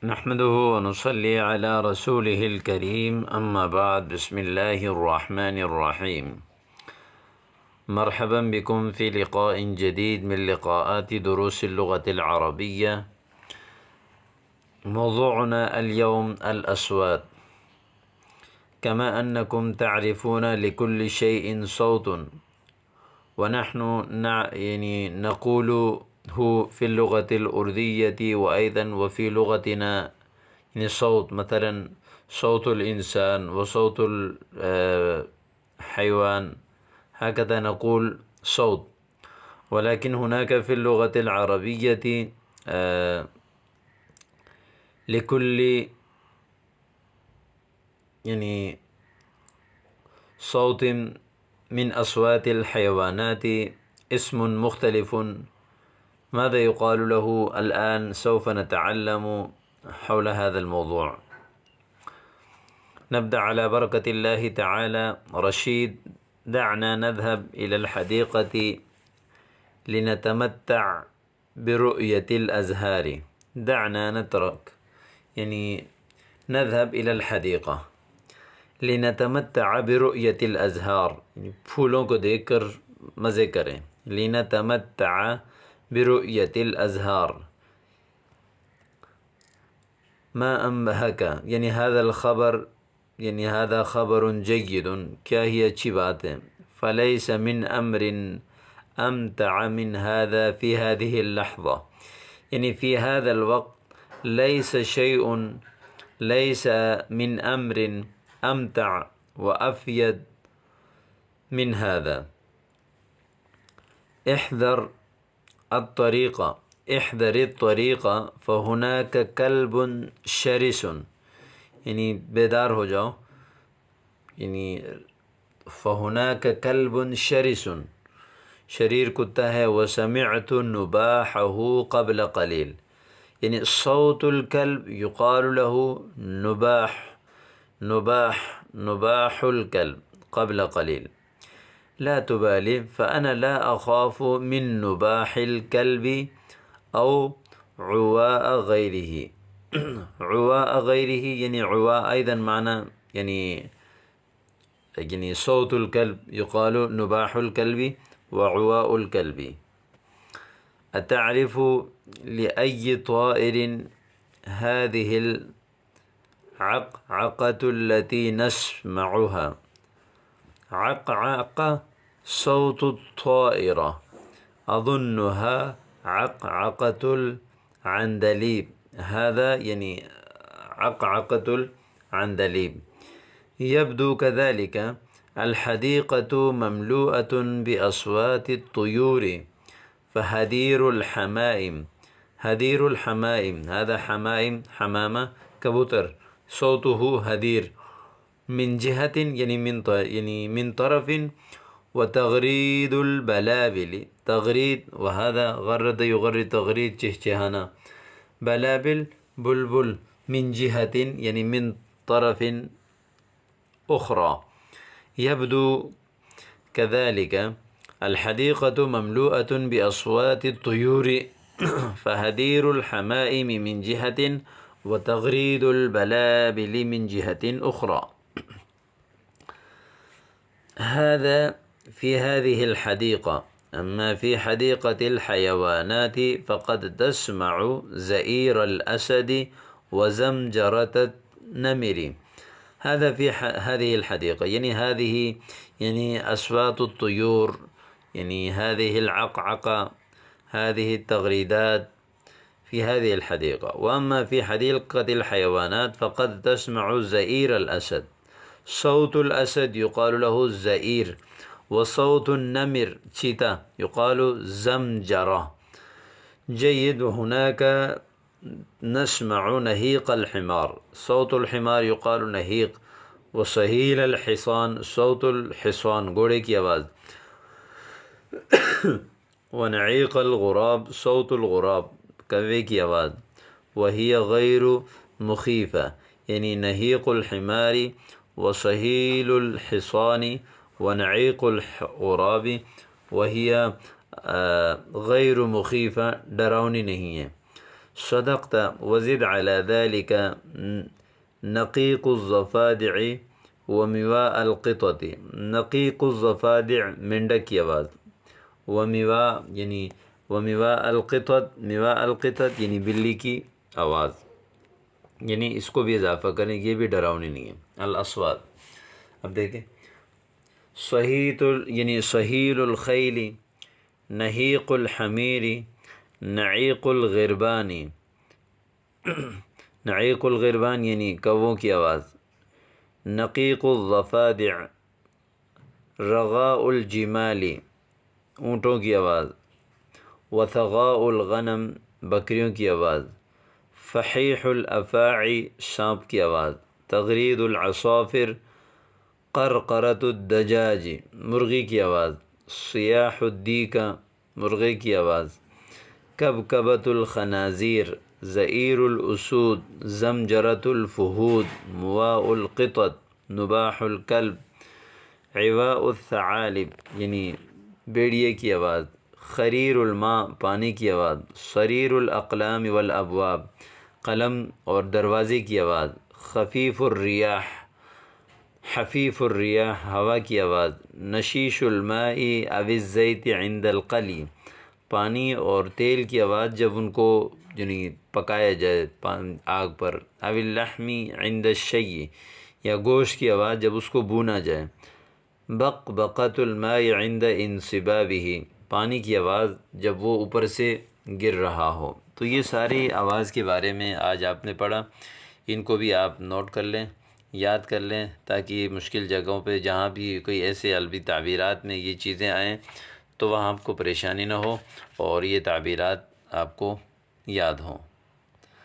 نحمده ونصلي على رسوله الكريم أما بعد بسم الله الرحمن الرحيم. مرحبا بكم في لقاء جديد من لقاءات دروس اللغة العربية. موضوعنا اليوم الأصوات. كما أنكم تعرفون لكل شيء صوت، ونحن نقوله في اللغة الأردية وأيضا وفي لغتنا صوت، مثلا صوت الإنسان وصوت الحيوان، هكذا نقول صوت. ولكن هناك في اللغة العربية لكل صوت من أصوات الحيوانات اسم مختلف. ماذا يقال له الآن؟ سوف نتعلم حول هذا الموضوع. نبدأ على بركة الله تعالى. رشيد، دعنا نذهب إلى الحديقة لنتمتع برؤية الأزهار. دعنا نترك نذهب إلى الحديقة لنتمتع برؤية الأزهار، پھولوں کو دیکھ کر مزے کریں. لنتمتع برؤية الأزهار. ما أنبهك هذا الخبر، هذا خبر جيد، کیا ہی اچھی بات ہے. فليس من أمر أمتع من هذا في هذه اللحظة. في هذا الوقت ليس شيء، ليس من أمر أمتع وأفيد من هذا. احذر الطريقة، احذر الطريقة فهناك كلب شرس. بیدار ہو جاؤ. فهناك كلب شرس، شریر کتا ہے. وسمعت نباحه قبل قليل. صوت الكلب يقال له نباح، نباح الكلب قبل قليل. لا تبالي، فأنا لا أخاف من نباح الكلب أو عواء غيره. عواء غيره عواء أيضا معنى صوت الكلب يقال نباح الكلب وعواء الكلب. أتعرف لأي طائر هذه العقعقة التي نسمعها؟ عقعقة صوت الطائرة، أظنها عقعقة العندليب. هذا عقعقة العندليب. يبدو كذلك الحديقة مملوءة بأصوات الطيور، فهدير الحمائم. هدير الحمائم، هذا حمائم، حمامة، كبوتر، صوته هدير. من جهة من طرف. وتغريد البلابل، تغريد، وهذا غرد يغرد، تغريد چہچہانا. بلابل بلبل. من جهة من طرف أخرى. يبدو كذلك الحديقة مملوءة بأصوات الطيور، فهدير الحمائم من جهة وتغريد البلابل من جهة أخرى. هذا في هذه الحديقة. أما في حديقة الحيوانات فقد تسمع زئير الأسد وزمجرة النمر. هذا في هذه الحديقة، هذه أصوات الطيور، هذه العقعقة، هذه التغريدات في هذه الحديقة. وأما في حديقة الحيوانات فقد تسمع زئير الأسد. صوت الأسد يقال له الزئير، وصوت النمر چیتا يقال زمجرة. جيد. وهناك نسمع نهيق الحمار. صوت الحمار يقال نهيق. وصهيل الحصان، صوت الحصان، گھوڑے کی آواز. ونعيق الغراب، صوت الغراب، کوے کی آواز. وهي غير مخيفة، نهيق الحمار وصهيل الحصان ونعيق الغراب وهي غير مخيفة، ڈراؤنی نہیں ہے. صدقت وزد على ذلك نقیق الضفادع ومواء القطط. نقیق الضفادع مینڈک کی آواز، ومواء یعنی ومواء القطط، مواء القطط یعنی بلی کی آواز، یعنی اس کو بھی اضافہ کریں، یہ بھی ڈراؤنی نہیں ہے. الاصوات. اب دیکھیں صحیت یعنی صحیل الخیل، نحیق الحمیر، نعیق الغربان. نعیق الغربان یعنی کووں کی آواز. نقیق الضفادع، رغاء الجمال اونٹوں کی آواز. وثغاء الغنم بکریوں کی آواز. فحیح الافاعی سانپ کی آواز. تغرید العصافر، قرقرۃ الدجاج مرغی کی آواز. صیاح الدیکہ مرغے کی آواز. کبکبۃ الخنازیر، زئیر الاسود، زمجرۃ الفہود، مواء القطط، نباح الکلب. عواء الثعالب یعنی بیڑیے کی آواز. خریر الماء پانی کی آواز. صریر الاقلام والابواب قلم اور دروازے کی آواز. خفیف الریاح، حفیف الریاح ہوا کی آواز. نشیش الماء او الزیت عند القلی پانی اور تیل کی آواز جب ان کو یعنی پکایا جائے آگ پر. او اللحم عند الشی یا گوشت کی آواز جب اس کو بھونا جائے. بقبقۃ الماء عند انصبابہ پانی کی آواز جب وہ اوپر سے گر رہا ہو. تو یہ ساری آواز کے بارے میں آج آپ نے پڑھا، ان کو بھی آپ نوٹ کر لیں، یاد کر لیں، تاکہ مشکل جگہوں پہ جہاں بھی کوئی ایسے عربی تعبیرات میں یہ چیزیں آئیں تو وہاں آپ کو پریشانی نہ ہو اور یہ تعبیرات آپ کو یاد ہوں.